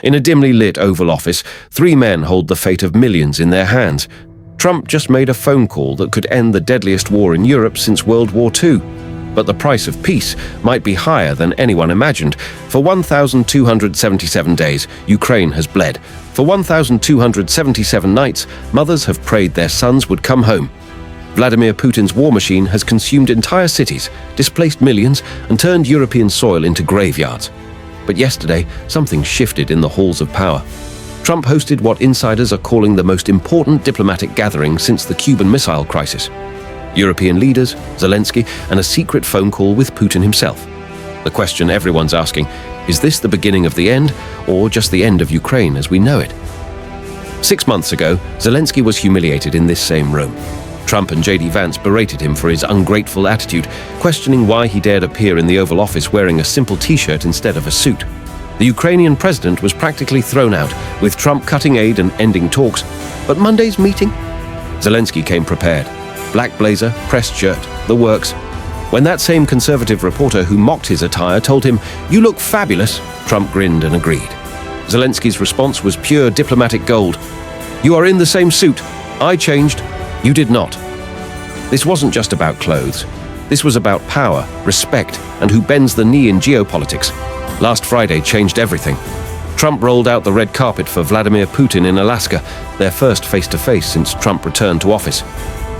In a dimly lit Oval Office, three men hold the fate of millions in their hands. Trump just made a phone call that could end the deadliest war in Europe since World War II. But the price of peace might be higher than anyone imagined. For 1,277 days, Ukraine has bled. For 1,277 nights, mothers have prayed their sons would come home. Vladimir Putin's war machine has consumed entire cities, displaced millions, and turned European soil into graveyards. But yesterday, something shifted in the halls of power. Trump hosted what insiders are calling the most important diplomatic gathering since the Cuban Missile Crisis. European leaders, Zelensky, and a secret phone call with Putin himself. The question everyone's asking, is this the beginning of the end, or just the end of Ukraine as we know it? 6 months ago, Zelensky was humiliated in this same room. Trump and J.D. Vance berated him for his ungrateful attitude, questioning why he dared appear in the Oval Office wearing a simple t-shirt instead of a suit. The Ukrainian president was practically thrown out, with Trump cutting aid and ending talks. But Monday's meeting? Zelensky came prepared. Black blazer, pressed shirt, the works. When that same conservative reporter who mocked his attire told him, "You look fabulous," Trump grinned and agreed. Zelensky's response was pure diplomatic gold. "You are in the same suit. I changed. You did not." This wasn't just about clothes. This was about power, respect, and who bends the knee in geopolitics. Last Friday changed everything. Trump rolled out the red carpet for Vladimir Putin in Alaska, their first face-to-face since Trump returned to office.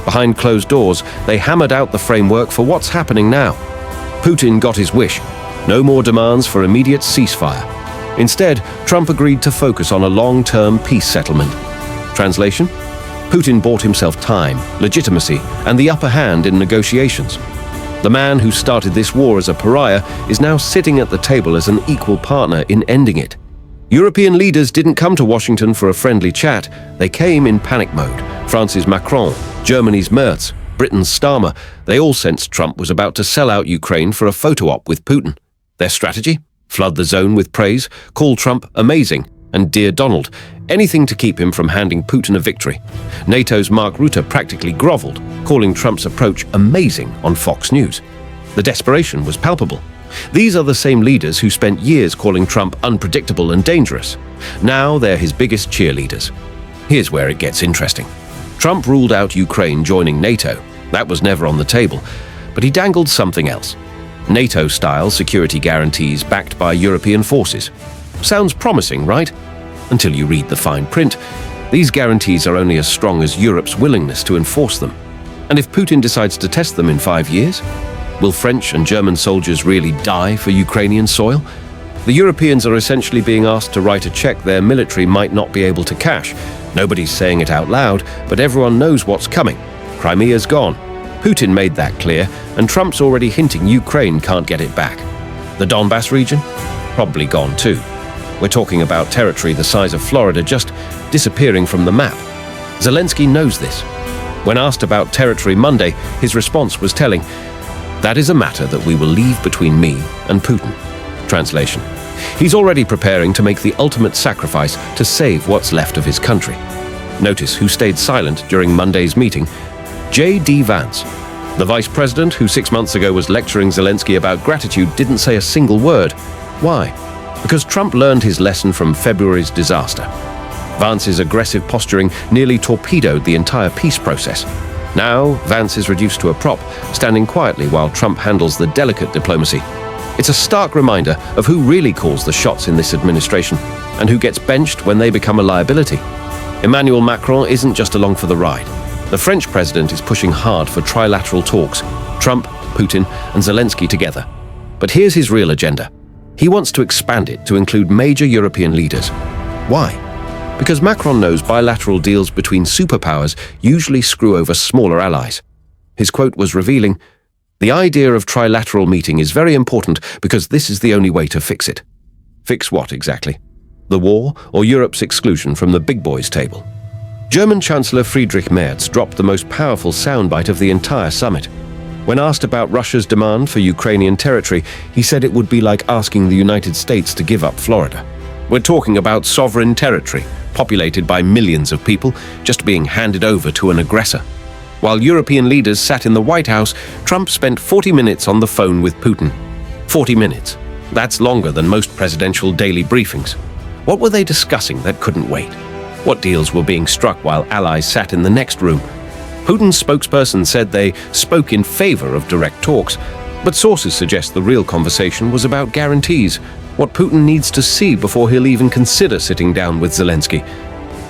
Behind closed doors, they hammered out the framework for what's happening now. Putin got his wish. No more demands for immediate ceasefire. Instead, Trump agreed to focus on a long-term peace settlement. Translation? Putin bought himself time, legitimacy, and the upper hand in negotiations. The man who started this war as a pariah is now sitting at the table as an equal partner in ending it. European leaders didn't come to Washington for a friendly chat. They came in panic mode. France's Macron, Germany's Merz, Britain's Starmer, they all sensed Trump was about to sell out Ukraine for a photo op with Putin. Their strategy? Flood the zone with praise, call Trump amazing, and Dear Donald, anything to keep him from handing Putin a victory. NATO's Mark Rutte practically groveled, calling Trump's approach amazing on Fox News. The desperation was palpable. These are the same leaders who spent years calling Trump unpredictable and dangerous. Now they're his biggest cheerleaders. Here's where it gets interesting. Trump ruled out Ukraine joining NATO. That was never on the table. But he dangled something else. NATO-style security guarantees backed by European forces. Sounds promising, right? Until you read the fine print. These guarantees are only as strong as Europe's willingness to enforce them. And if Putin decides to test them in 5 years, will French and German soldiers really die for Ukrainian soil? The Europeans are essentially being asked to write a check their military might not be able to cash. Nobody's saying it out loud, but everyone knows what's coming. Crimea's gone. Putin made that clear, and Trump's already hinting Ukraine can't get it back. The Donbass region? Probably gone too. We're talking about territory the size of Florida just disappearing from the map. Zelensky knows this. When asked about territory Monday, his response was telling, "That is a matter that we will leave between me and Putin." Translation: he's already preparing to make the ultimate sacrifice to save what's left of his country. Notice who stayed silent during Monday's meeting. J.D. Vance. The vice president who 6 months ago was lecturing Zelensky about gratitude didn't say a single word. Why? Because Trump learned his lesson from February's disaster. Vance's aggressive posturing nearly torpedoed the entire peace process. Now, Vance is reduced to a prop, standing quietly while Trump handles the delicate diplomacy. It's a stark reminder of who really calls the shots in this administration, and who gets benched when they become a liability. Emmanuel Macron isn't just along for the ride. The French president is pushing hard for trilateral talks, Trump, Putin, and Zelensky together. But here's his real agenda. He wants to expand it to include major European leaders. Why? Because Macron knows bilateral deals between superpowers usually screw over smaller allies. His quote was revealing, "The idea of trilateral meeting is very important because this is the only way to fix it." Fix what exactly? The war or Europe's exclusion from the big boys table? German Chancellor Friedrich Merz dropped the most powerful soundbite of the entire summit. When asked about Russia's demand for Ukrainian territory, he said it would be like asking the United States to give up Florida. We're talking about sovereign territory, populated by millions of people, just being handed over to an aggressor. While European leaders sat in the White House, Trump spent 40 minutes on the phone with Putin. 40 minutes. That's longer than most presidential daily briefings. What were they discussing that couldn't wait? What deals were being struck while allies sat in the next room? Putin's spokesperson said they spoke in favor of direct talks, but sources suggest the real conversation was about guarantees, what Putin needs to see before he'll even consider sitting down with Zelensky.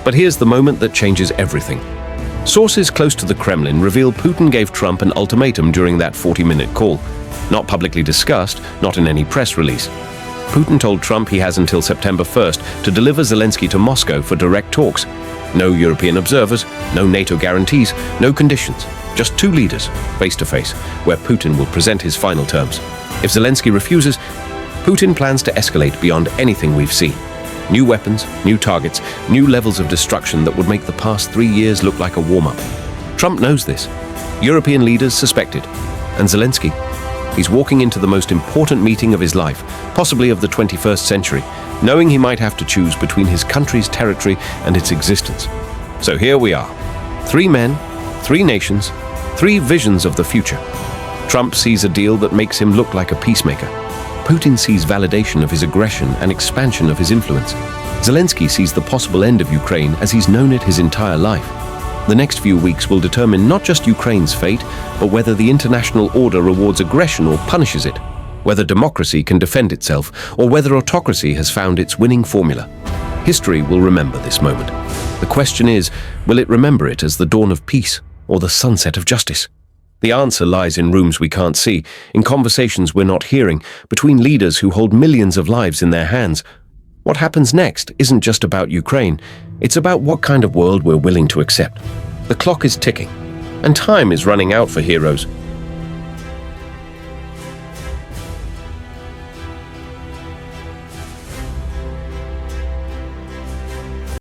But here's the moment that changes everything. Sources close to the Kremlin reveal Putin gave Trump an ultimatum during that 40-minute call. Not publicly discussed, not in any press release. Putin told Trump he has until September 1st to deliver Zelensky to Moscow for direct talks. No European observers, no NATO guarantees, no conditions. Just two leaders, face-to-face, where Putin will present his final terms. If Zelensky refuses, Putin plans to escalate beyond anything we've seen. New weapons, new targets, new levels of destruction that would make the past 3 years look like a warm-up. Trump knows this. European leaders suspected. And Zelensky? He's walking into the most important meeting of his life, possibly of the 21st century, knowing he might have to choose between his country's territory and its existence. So here we are. 3 men, 3 nations, 3 visions of the future. Trump sees a deal that makes him look like a peacemaker. Putin sees validation of his aggression and expansion of his influence. Zelensky sees the possible end of Ukraine as he's known it his entire life. The next few weeks will determine not just Ukraine's fate, but whether the international order rewards aggression or punishes it, whether democracy can defend itself, or whether autocracy has found its winning formula. History will remember this moment. The question is, will it remember it as the dawn of peace or the sunset of justice? The answer lies in rooms we can't see, in conversations we're not hearing, between leaders who hold millions of lives in their hands. What happens next isn't just about Ukraine. It's about what kind of world we're willing to accept. The clock is ticking, and time is running out for heroes.